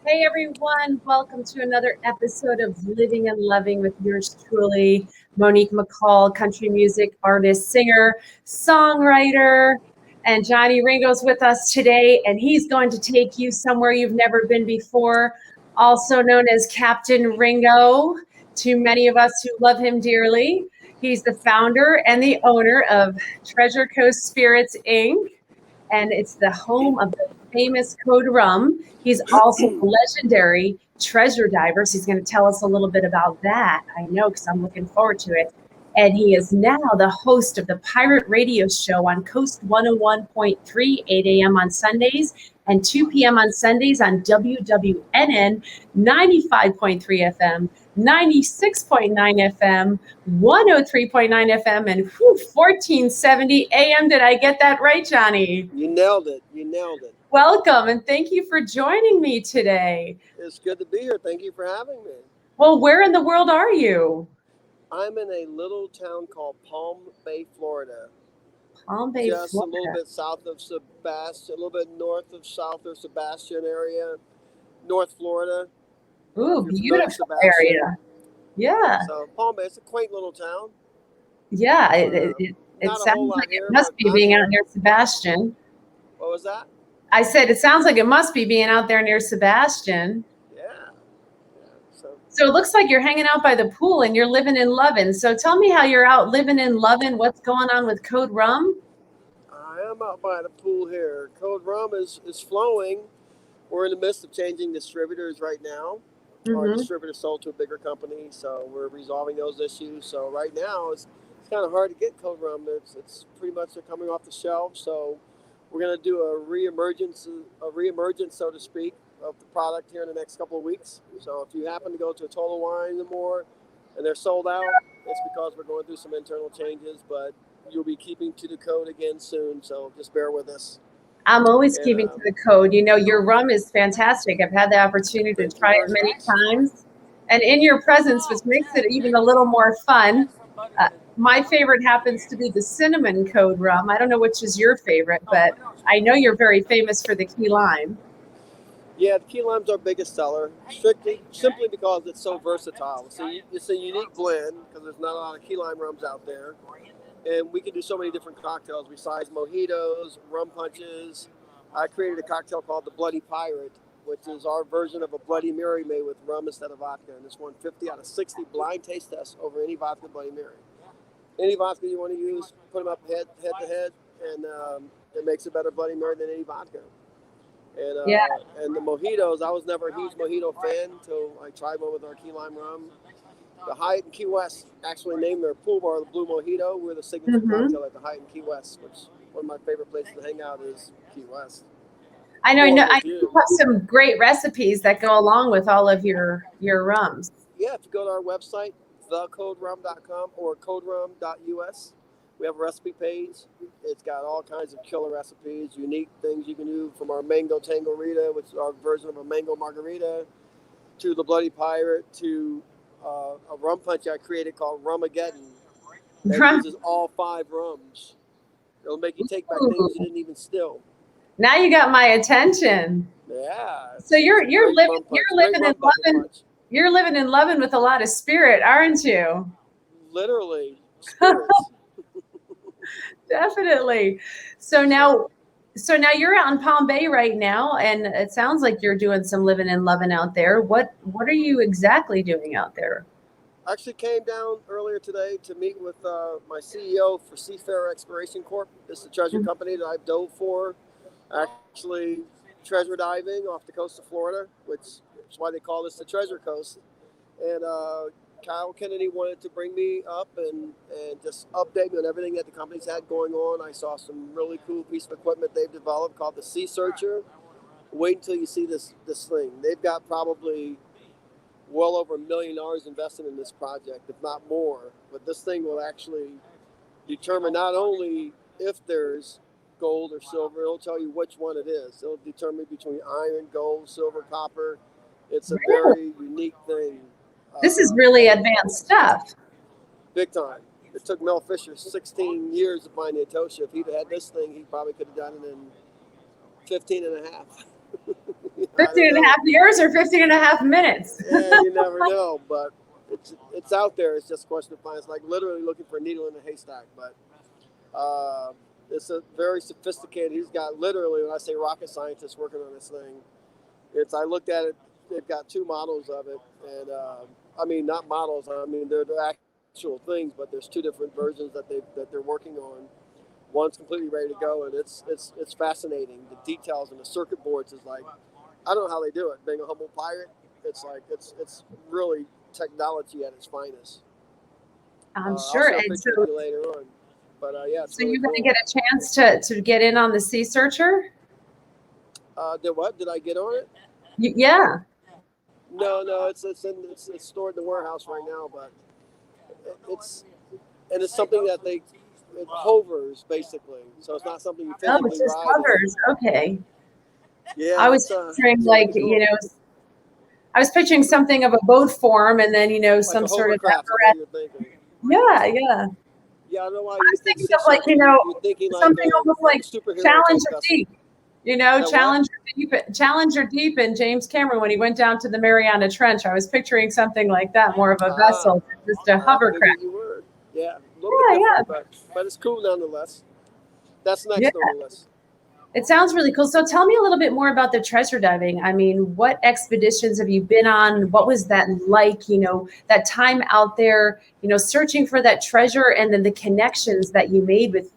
Hey everyone, welcome to another episode of Living and Loving with yours truly, Monique McCall, country music artist, singer, songwriter, and Johnny Ringo's with us today, and he's going to take you somewhere you've never been before, also known as Captain Ringo, to many of us who love him dearly. He's the founder and the owner of Treasure Coast Spirits, Inc., and it's the home of the famous Code Rum. He's also a legendary treasure diver. So he's going to tell us a little bit about that. I know, because I'm looking forward to it. And he is now the host of the Pirate Radio Show on Coast 101.3, 8 a.m. on Sundays and 2 p.m. on Sundays on WWNN 95.3 FM, 96.9 FM, 103.9 FM, and 1470 AM. Did I get that right, Johnny? You nailed it. You nailed it. Welcome, and thank you for joining me today. It's good to be here. Thank you for having me. Well, where in the world are you? I'm in a little town called Palm Bay, Florida. Palm Bay, Just Florida. a little bit south of Sebastian, a little bit north of South of Sebastian area, North Florida. Ooh, beautiful area. Yeah. So Palm Bay, it's a quaint little town. Yeah, it sounds like it must be being out near Sebastian. What was that? I said it sounds like it must be being out there near Sebastian. Yeah. So it looks like you're hanging out by the pool and you're living and loving. So tell me how you're out living and loving. What's going on with Code Rum? I am out by the pool here. Code Rum is flowing. We're in the midst of changing distributors right now. Mm-hmm. Our distributor sold to a bigger company, so we're resolving those issues. So right now it's kind of hard to get Code Rum. It's pretty much they're coming off the shelf. So we're going to do a reemergence, so to speak, of the product here in the next couple of weeks. So if you happen to go to a Total Wine and More and they're sold out, it's because we're going through some internal changes, but you'll be keeping to the code again soon. So just bear with us. I'm always keeping to the code. You know, your rum is fantastic. I've had the opportunity to try it many times. And in your presence, which makes it even a little more fun, my favorite happens to be the cinnamon Code Rum. I don't know which is your favorite, but I know you're very famous for the key lime. Yeah, the key lime's our biggest seller, simply because it's so versatile. It's a unique blend because there's not a lot of key lime rums out there. And we can do so many different cocktails besides mojitos, rum punches. I created a cocktail called the Bloody Pirate, which is our version of a Bloody Mary made with rum instead of vodka. And this won 50 out of 60 blind taste tests over any vodka Bloody Mary. Any vodka you want to use, put them up head to head, and it makes a better Bloody Mary than any vodka. And, and the mojitos, I was never a huge mojito fan until I tried one with our key lime rum. The Hyatt in Key West actually named their pool bar the Blue Mojito. We're the signature cocktail at the Hyatt in Key West, which one of my favorite places to hang out is Key West. I know. I you have some great recipes that go along with all of your rums. Yeah, if you go to our website, thecoderum.com or coderum.us, we have a recipe page. It's got all kinds of killer recipes, unique things you can do, from our Mango Tangerita, which is our version of a mango margarita, to the Bloody Pirate, to a rum punch I created called Rumageddon. That uses all 5 rums. It'll make you take back things you didn't even steal. Now you got my attention. Yeah. So you're living and loving with a lot of spirit, aren't you? Literally, spirits. Definitely. So now you're out in Palm Bay right now, and it sounds like you're doing some living and loving out there. What are you exactly doing out there? I actually came down earlier today to meet with my CEO for Seafarer Exploration Corp. This is a treasure company that I've dove for, actually treasure diving off the coast of Florida, which is why they call this the Treasure Coast. And Kyle Kennedy wanted to bring me up and just update me on everything that the company's had going on. I saw some really cool piece of equipment they've developed called the Sea Searcher. Wait until you see this thing. They've got probably well over $1 million invested in this project, if not more. But this thing will actually determine not only if there's gold or silver, it'll tell you which one it is. It'll determine between iron, gold, silver, copper. It's a very unique thing. This is really advanced stuff. Big time. It took Mel Fisher 16 years to find the Etosha. If he'd had this thing, he probably could have done it in 15 and a half. I 15 don't and a know. half years or 15 and a half minutes? Yeah, you never know, but it's out there. It's just a question of finding. It's like literally looking for a needle in a haystack. But it's a very sophisticated. He's got literally, when I say rocket scientists working on this thing, I looked at it. They've got two models of it, and I mean not models. I mean they're actual things, but there's two different versions that they're working on. One's completely ready to go, and it's fascinating. The details and the circuit boards is like, I don't know how they do it. Being a humble pirate, it's like it's really technology at its finest. I'm I'll sure. show a And picture of you later on. But yeah, it's so really you're going to cool. get a chance to get in on the Sea Searcher? Did what? Did I get on it? Yeah. No. It's stored in the warehouse right now. But it's something that it hovers basically. So it's not something you Oh, it physically just ride in. hovers. Okay. Yeah, I was picturing it's really cool. I was picturing something of a boat form and then, Like some a sort of hovercraft is what apparatus. you're thinking. Yeah. Yeah, I don't know why I you was think thinking sea of like, searcher. You're thinking something almost like like a superhero type Challenger vessel. Deep. That what? Challenger Deep and James Cameron when he went down to the Mariana Trench. I was picturing something like that, more of a Ah, vessel, just a I figured hovercraft. you were. Yeah, a little bit Yeah. different, but it's cool nonetheless. That's Yeah. next on the list. It sounds really cool. So tell me a little bit more about the treasure diving. I mean, what expeditions have you been on? What was that like? That time out there, searching for that treasure, and then the connections that you made with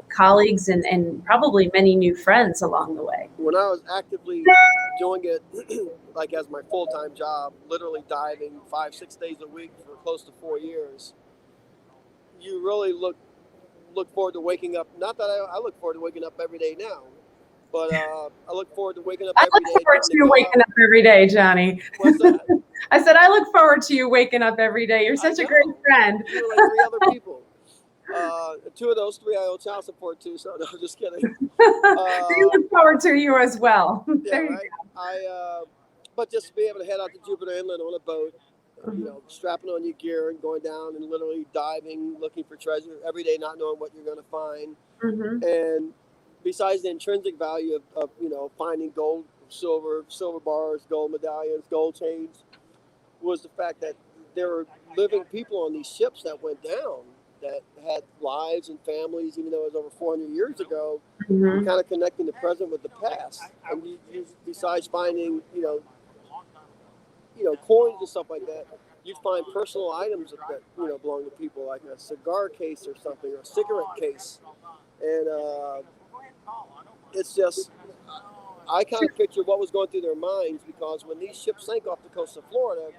colleagues and probably many new friends along the way. When I was actively doing it, like as my full time job, literally diving 5-6 days a week for close to 4 years, you really look forward to waking up. Not that I look forward to waking up every day now, but I look forward to waking up I every look day, forward getting to to you go out. waking up every day, Johnny. What's that? I said, I look forward to you waking up every day. You're such a great friend. You and like three other people. Two of those three I owe child support to, so no, I'm just kidding. We look forward to you as well. Yeah, There you right. But just to be able to head out to Jupiter Inlet on a boat, go. strapping on your gear and going down and literally diving, looking for treasure every day, not knowing what you're going to find. Mm-hmm. And besides the intrinsic value of finding gold, silver bars, gold medallions, gold chains, was the fact that there were living people on these ships that went down that had lives and families, even though it was over 400 years ago. Mm-hmm. You're kind of connecting the present with the past, and besides finding coins and stuff like that, you'd find personal items that belong to people, like a cigar case or something, or a cigarette case, and it's just I kind of picture what was going through their minds, because when these ships sank off the coast of Florida,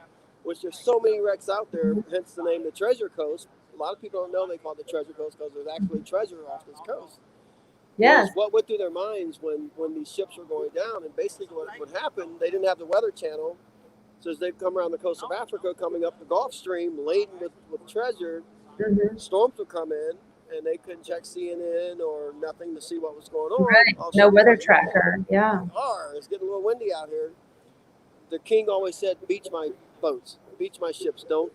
which there's so many wrecks out there, hence the name the Treasure Coast. A lot of people don't know they call it the Treasure Coast because there's actually treasure off this coast. Yes. Was what went through their minds when these ships were going down, and basically what happened, they didn't have the Weather Channel, so as they've come around the coast of Africa, coming up the Gulf Stream laden with treasure, Mm-hmm. storms would come in, and they couldn't check CNN or nothing to see what was going on. Right. All of a No sudden, weather it's like, hey, tracker. Yeah. it's getting a little windy out here. The king always said, "Beach my boats, beach my ships. Don't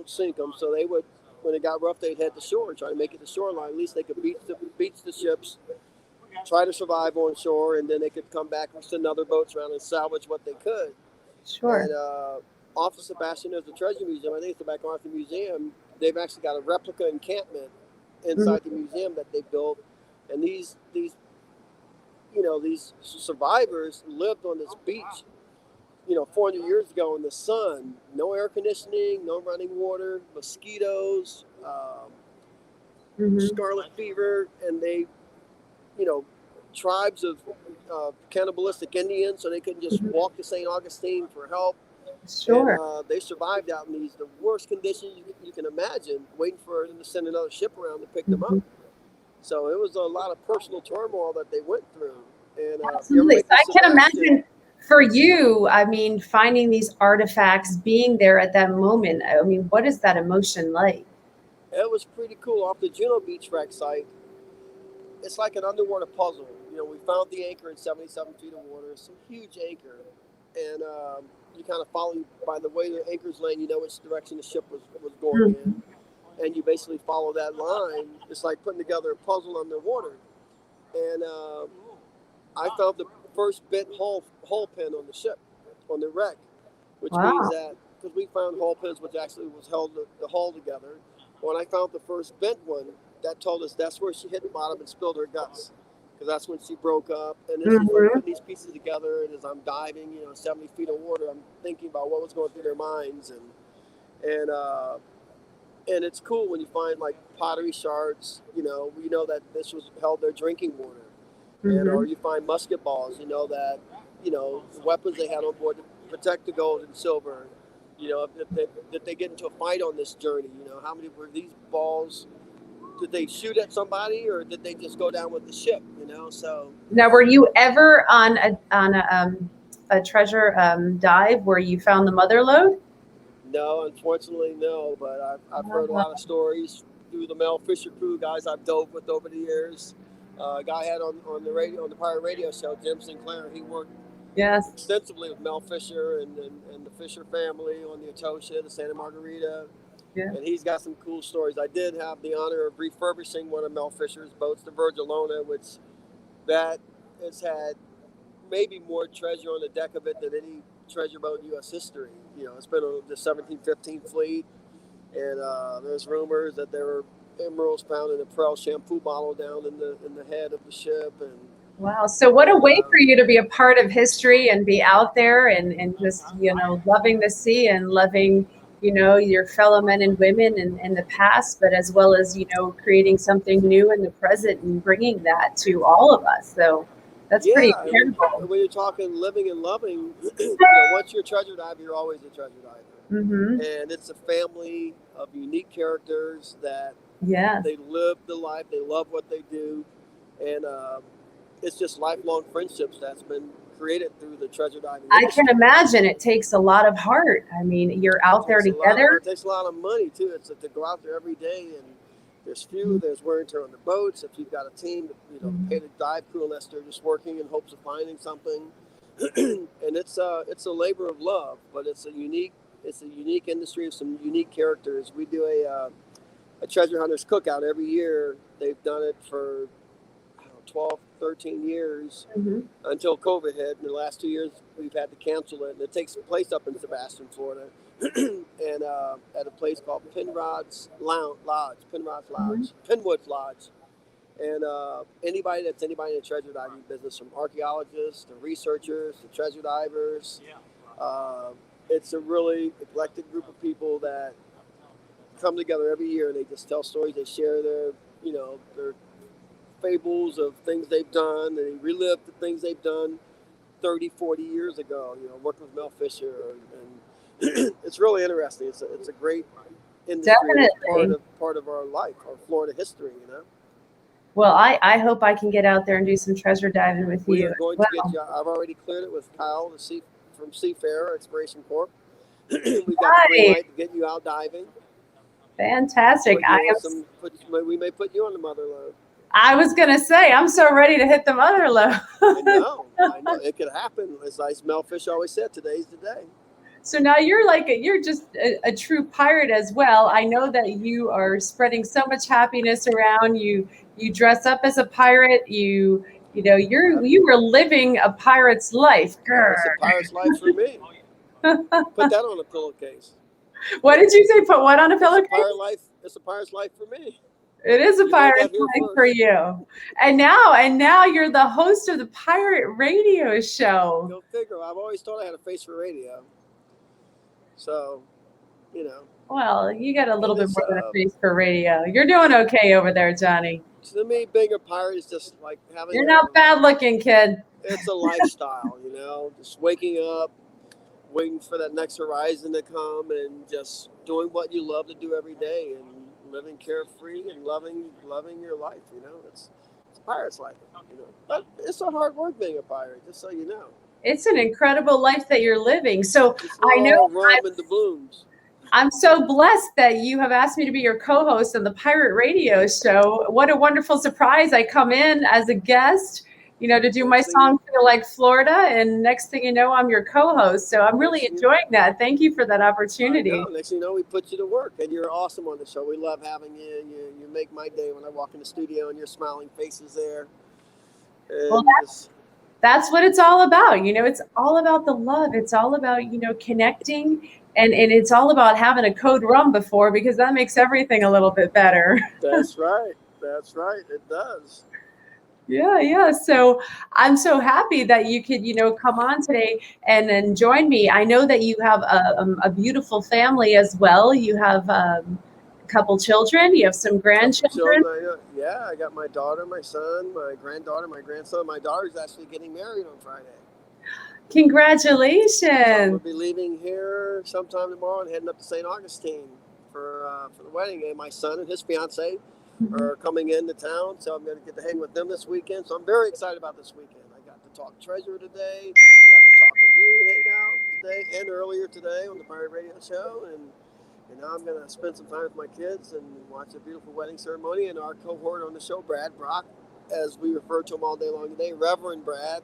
sink them." So they would, when it got rough, they'd head to shore and try to make it to shoreline. At least they could beach the ships, try to survive on shore, and then they could come back and send other boats around and salvage what they could. Sure. And off of Sebastian, there's the Treasure Museum. I think it's the back off the museum. They've actually got a replica encampment inside the museum that they built, and these survivors lived on this beach 400 years ago in the sun. No air conditioning, no running water, mosquitoes, scarlet fever, and they, tribes of cannibalistic Indians, so they couldn't just walk to St. Augustine for help. Sure. And they survived out in the worst conditions you can imagine, waiting for them to send another ship around to pick them up. So it was a lot of personal turmoil that they went through. And Absolutely. So I can imagine for you, I mean, finding these artifacts, being there at that moment. I mean, what is that emotion like? It was pretty cool. Off the Juno Beach wreck site, it's like an underwater puzzle. We found the anchor in 77 feet of water. It's a huge anchor. And you kind of follow, by the way the anchor's laying, you know which direction the ship was going in. And you basically follow that line. It's like putting together a puzzle underwater. And I found first bent hull pin on the ship, on the wreck, which means Wow. that because we found hull pins which actually was held the hull together. When I found the first bent one, that told us that's where she hit the bottom and spilled her guts, because that's when she broke up. And this is like Hmm. putting these pieces together. And as I'm diving, 70 feet of water, I'm thinking about what was going through their minds, and and it's cool when you find like pottery shards. We know that this was held their drinking water, and Hmm. or you find musket balls. That the weapons they had on board to protect the gold and silver. If they get into a fight on this journey, how many were these balls? Did they shoot at somebody, or did they just go down with the ship? So Now, were you ever on a treasure dive where you found the mother lode? no, unfortunately, no. But I've heard a lot of stories through the Mel Fisher crew guys I've dove with over the years. A guy I had on the radio, on the pirate radio show, Jim Sinclair. He worked Yes. extensively with Mel Fisher and the Fisher family on the Etosha, the Santa Margarita, Yeah. and he's got some cool stories. I did have the honor of refurbishing one of Mel Fisher's boats, the Virgilona, which that has had maybe more treasure on the deck of it than any treasure boat in U.S. history. It's been on the 1715 fleet, and there's rumors that there were emeralds found in a Pearl shampoo bottle down in the head of the ship, and Wow. So what a way for you to be a part of history and be out there and just, loving the sea and loving, your fellow men and women in the past, but as well as, creating something new in the present and bringing that to all of us. So that's pretty yeah. incredible. When you're talking living and loving, once you're a treasure diver, you're always a treasure diver. Mm-hmm. And it's a family of unique characters that Yes. they live the life, they love what they do, and it's just lifelong friendships that's been created through the treasure diving I industry. can imagine it takes a lot of heart. I mean, you're out there together. It takes a lot of money too. It's to go out there every day, and there's fuel, there's wear and tear on the boats. If you've got a team, pay the dive crew unless they're just working in hopes of finding something. And it's a labor of love, but it's a unique industry of some unique characters. We do a treasure hunters cookout every year. They've done it for 12, 13 years Mm-hmm. until COVID hit. In the last 2 years, we've had to cancel it. And it takes place up in Sebastian, Florida, and at a place called Penrod's Lodge, Penwood's Lodge. And anybody in the treasure diving business, from archaeologists to researchers to treasure divers, it's a really eclectic group of people that come together every year, and they just tell stories. They share their fables of things they've done. They relive the things they've done 30, 40 years ago, working with Mel Fisher. And it's really interesting. It's a great industry. Definitely. It's part of our life, our Florida history. Well, I hope I can get out there and do some treasure diving with We you. are going to get you. I've already cleared it with Kyle from Seafarer Exploration Corp. We've got the green light to get you out diving. Fantastic. We may put you on the mother lode. I was going to say, I'm so ready to hit the mother lode. I know. It could happen. As Mel Fisher always said, today's the day. So now you're just a true pirate as well. I know that you are spreading so much happiness around. You dress up as a pirate. You were living a pirate's life. Grr. It's a pirate's life for me. Put that on a pillowcase. What did you say? Put what on a pillowcase? It's a pirate's life for me. It is a pirate's life for you. And now you're the host of the pirate radio show. Go figure. I've always thought I had a face for radio. So, Well, you got a little bit more than a face for radio. You're doing okay over there, Johnny. To me, being a pirate is just like having. You're not bad looking, kid. It's a lifestyle, just waking up, waiting for that next horizon to come, and just doing what you love to do every day, and living carefree and loving your life. It's a pirate's life. But it's a hard work being a pirate, just so you know. It's an incredible life that you're living. So I know I'm so blessed that you have asked me to be your co-host on the Pirate Radio Show. What a wonderful surprise. I come in as a guest, to do my song Feel Like Florida, and next thing you know, I'm your co-host. So I'm really enjoying that. Thank you for that opportunity. Next thing you know, we put you to work, and you're awesome on the show. We love having you. You make my day when I walk in the studio and your smiling face is there. And That's what it's all about. It's all about the love. It's all about, connecting, and it's all about having a code rum before, because that makes everything a little bit better. That's right. That's right. It does. Yeah, yeah. So I'm so happy that you could, come on today and join me. I know that you have a beautiful family as well. You have a couple children. You have some Couple grandchildren. children. Yeah, I got my daughter, my son, my granddaughter, my grandson. My daughter's actually getting married on Friday. Congratulations. So I'm gonna be leaving here sometime tomorrow and heading up to St. Augustine for the wedding. And my son and his fiance are coming into town, so I'm gonna get to hang with them this weekend. So I'm very excited about this weekend. I got to talk Treasurer today. Got to talk with you, hang out today, and earlier today on the Pirate Radio Show. And now I'm gonna spend some time with my kids and watch a beautiful wedding ceremony. And our cohort on the show, Brad Brock, as we refer to him all day long today, Reverend Brad.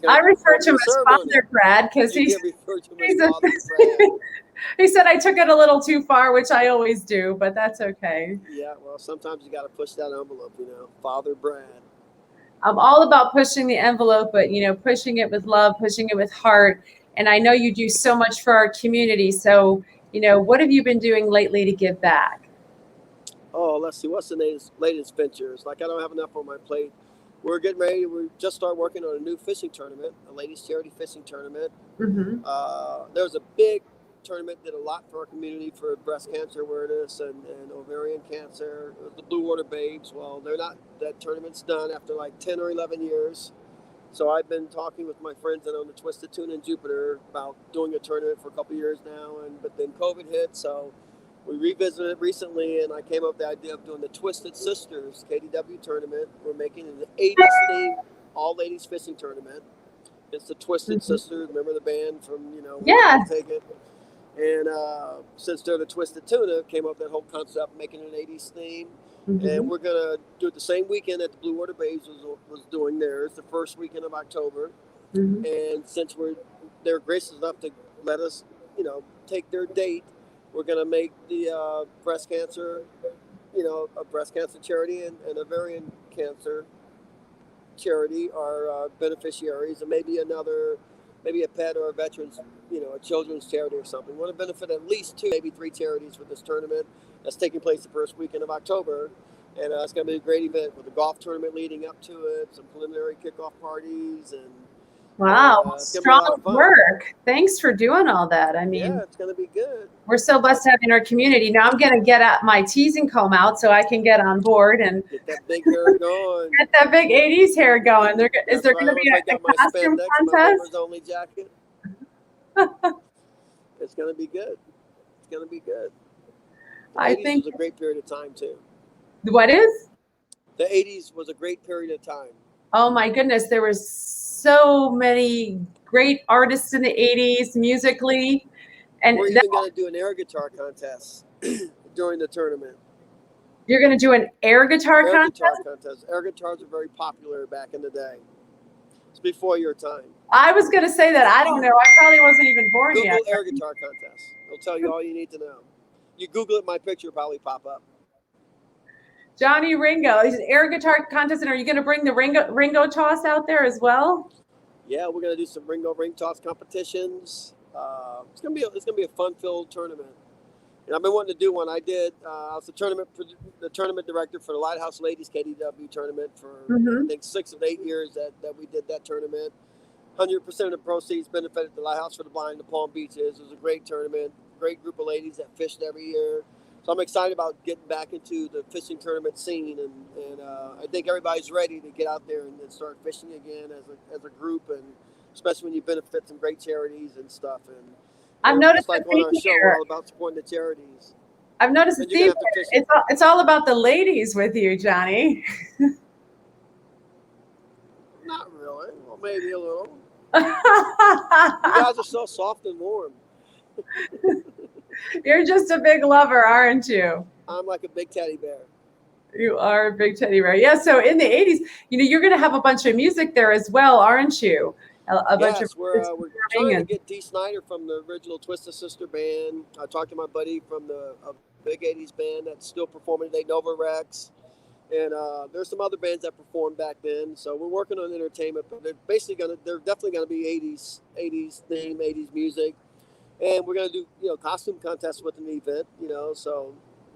I refer to him as Father Brad because he said I took it a little too far, which I always do, but that's okay. Yeah, well, sometimes you got to push that envelope, Father Brad. I'm all about pushing the envelope, but pushing it with love, pushing it with heart. And I know you do so much for our community. So, what have you been doing lately to give back? Oh, let's see. What's the latest ventures? Like, I don't have enough on my plate. We're getting ready. We just started working on a new fishing tournament, a ladies' charity fishing tournament. Mm-hmm. There was a big tournament, did a lot for our community for breast cancer awareness and ovarian cancer. The Blue Water Babes. Well, that tournament's done after like 10 or 11 years. So I've been talking with my friends that own the Twisted Tuna in Jupiter about doing a tournament for a couple years now. But then COVID hit, so we revisited it recently, and I came up with the idea of doing the Twisted Sisters KDW tournament. We're making it an 80s themed all-ladies fishing tournament. It's the Twisted Sisters. Remember the band from, Yeah. Take It? And since they're the Twisted Tuna, came up with that whole concept, making it an 80s theme. Mm-hmm. And we're going to do it the same weekend that the Blue Water Babes was doing theirs, the first weekend of October. Mm-hmm. And since they're gracious enough to let us, take their date, we're going to make the breast cancer, a breast cancer charity and ovarian cancer charity our beneficiaries, and maybe a pet or a veterans, a children's charity or something. We want to benefit at least 2, maybe 3 charities with this tournament that's taking place the first weekend of October. And it's going to be a great event with a golf tournament leading up to it, some preliminary kickoff parties, and wow, strong work. Thanks for doing all that. I mean, yeah, it's going to be good. We're so blessed to have in our community. Now I'm going to get out my teasing comb out so I can get on board and get that big hair going. Get that big 80s hair going. Is there going to be a costume contest? My members only jacket. It's going to be good. It's going to be good. The 80s was a great period of time too. What is? The 80s was a great period of time. Oh my goodness, there was so many great artists in the 80s musically. And we're even going to do an air guitar contest during the tournament. You're going to do an air guitar contest? Air guitars are very popular back in the day. It's before your time. I was going to say that. I don't know. I probably wasn't even born Google yet. Google air guitar contest. It'll tell you all you need to know. You Google it, my picture will probably pop up. Johnny Ringo, air guitar contest, and are you going to bring the Ringo toss out there as well? Yeah, we're going to do some Ringo ring toss competitions. It's gonna be a fun-filled tournament. And I've been wanting to do one. I was the tournament director for the Lighthouse Ladies KDW tournament for I think 6 of 8 years that we did that tournament. 100% of the proceeds benefited the Lighthouse for the Blind in the Palm Beaches. It was a great tournament, great group of ladies that fished every year. So I'm excited about getting back into the fishing tournament scene, and I think everybody's ready to get out there and start fishing again as a group, and especially when you benefit some great charities and stuff. And I've noticed like on our show, we're all about supporting the charities. I've noticed the theme. It's all about the ladies with you, Johnny. Not really. Well, maybe a little. You guys are so soft and warm. You're just a big lover, aren't you? I'm like a big teddy bear. You are a big teddy bear. Yeah, so in the 80s, you're going to have a bunch of music there as well, aren't you? Yes, we're trying to get Dee Snider from the original Twisted Sister band. I talked to my buddy from the big 80s band that's still performing today, Nova Rex. And there's some other bands that performed back then. So we're working on entertainment, but they're definitely gonna be 80s theme, 80s music, and we're gonna do costume contests with an event. So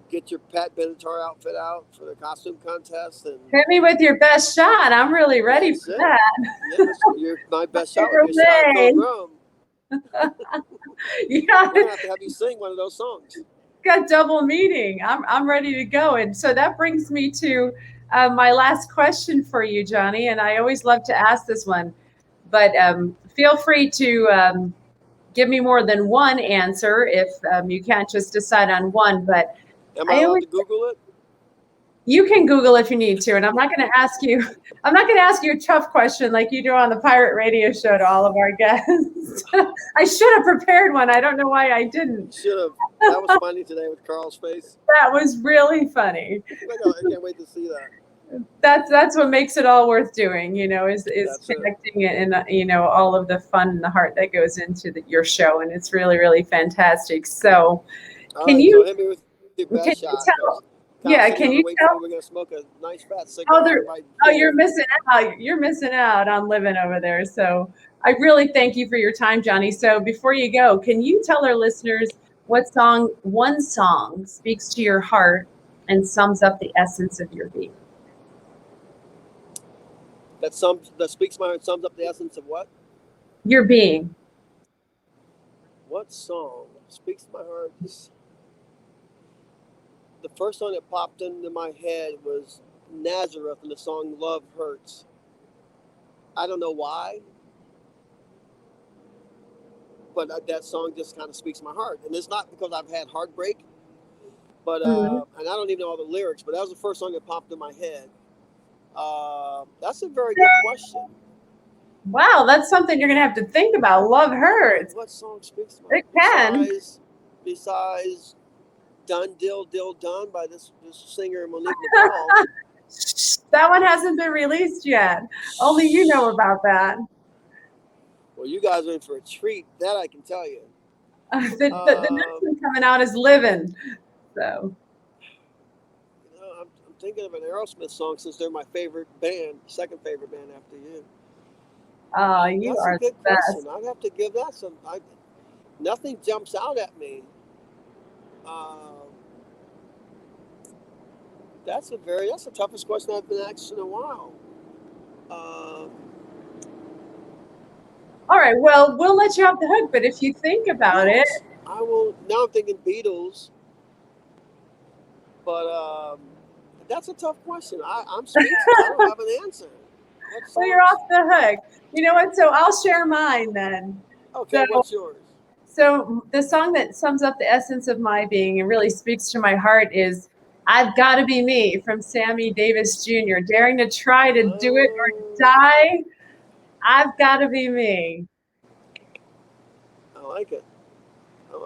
get your Pat Benatar outfit out for the costume contest and hit me with your best shot. I'm really ready for that. Yes, you're my best shot with your shot code Rome. Yeah, we're gonna have you sing one of those songs. Got double meaning. I'm ready to go. And so that brings me to my last question for you, Johnny. And I always love to ask this one, but feel free to give me more than one answer if you can't just decide on one. But am I allowed to Google it? You can Google if you need to, and I'm not going to ask you. I'm not going to ask you a tough question like you do on the Pirate Radio Show to all of our guests. I should have prepared one. I don't know why I didn't. Should have. That was funny today with Carl's face. That was really funny. I can't wait to see that. That's what makes it all worth doing. Is connecting it and all of the fun and the heart that goes into your show, and it's really, really fantastic. So, can you hit me with your best shot? Yeah, can you tell? We're gonna smoke a nice fat cigarette. You're missing out. You're missing out on living over there. So I really thank you for your time, Johnny. So before you go, can you tell our listeners one song speaks to your heart and sums up the essence of your being? That speaks to my heart and sums up the essence of what? Your being. What song speaks to my heart? The first song that popped into my head was Nazareth and the song Love Hurts. I don't know why, but that song just kind of speaks to my heart. And it's not because I've had heartbreak, but and I don't even know all the lyrics, but that was the first song that popped in my head. That's a very good question. Wow, that's something you're going to have to think about. Love Hurts. What song speaks to my heart? It can. Besides Done Dill Done by this singer Monique McCall. That one hasn't been released yet. Only you know about that. Well, you guys are in for a treat. That I can tell you. The next one coming out is Livin'. So. I'm thinking of an Aerosmith song since they're my favorite band, second favorite band after you. Oh, you That's are a good the best. question. I'd have to give that some. Nothing jumps out at me. That's the toughest question I've been asked in a while. All right, well, we'll let you off the hook, but if you think about it. I will. Now I'm thinking Beatles, but that's a tough question. I'm speechless. I don't have an answer. Well, you're off the hook. You know what? So I'll share mine then. Okay, what's yours? So the song that sums up the essence of my being and really speaks to my heart is I've Gotta Be Me from Sammy Davis Jr. Daring to try to do it or die. I've Gotta Be Me. I like it.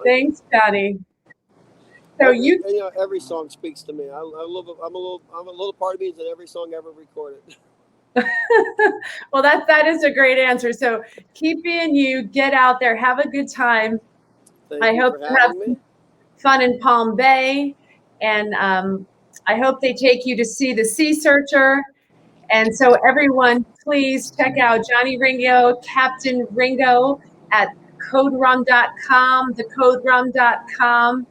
Thanks, Johnny. So every song speaks to me. I'm a little part of me is that every song ever recorded. Well, that is a great answer. So keep being you, get out there, have a good time. I hope you have some fun in Palm Bay, and I hope they take you to see the Sea Searcher. And so everyone, please check out Johnny Ringo, Captain Ringo at coderum.com, thecoderum.com.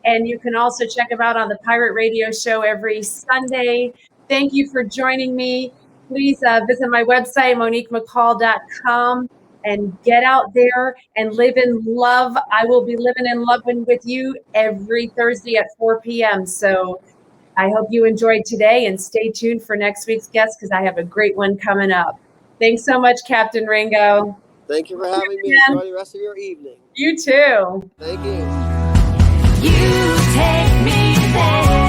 And you can also check him out on the Pirate Radio Show every Sunday. Thank you for joining me. Please visit my website, moniquemccall.com, and get out there and live in love. I will be living in love with you every Thursday at 4 p.m. So I hope you enjoyed today, and stay tuned for next week's guest because I have a great one coming up. Thanks so much, Captain Ringo. Thank you for having me. Enjoy the rest of your evening. You too. Thank you. You take me there.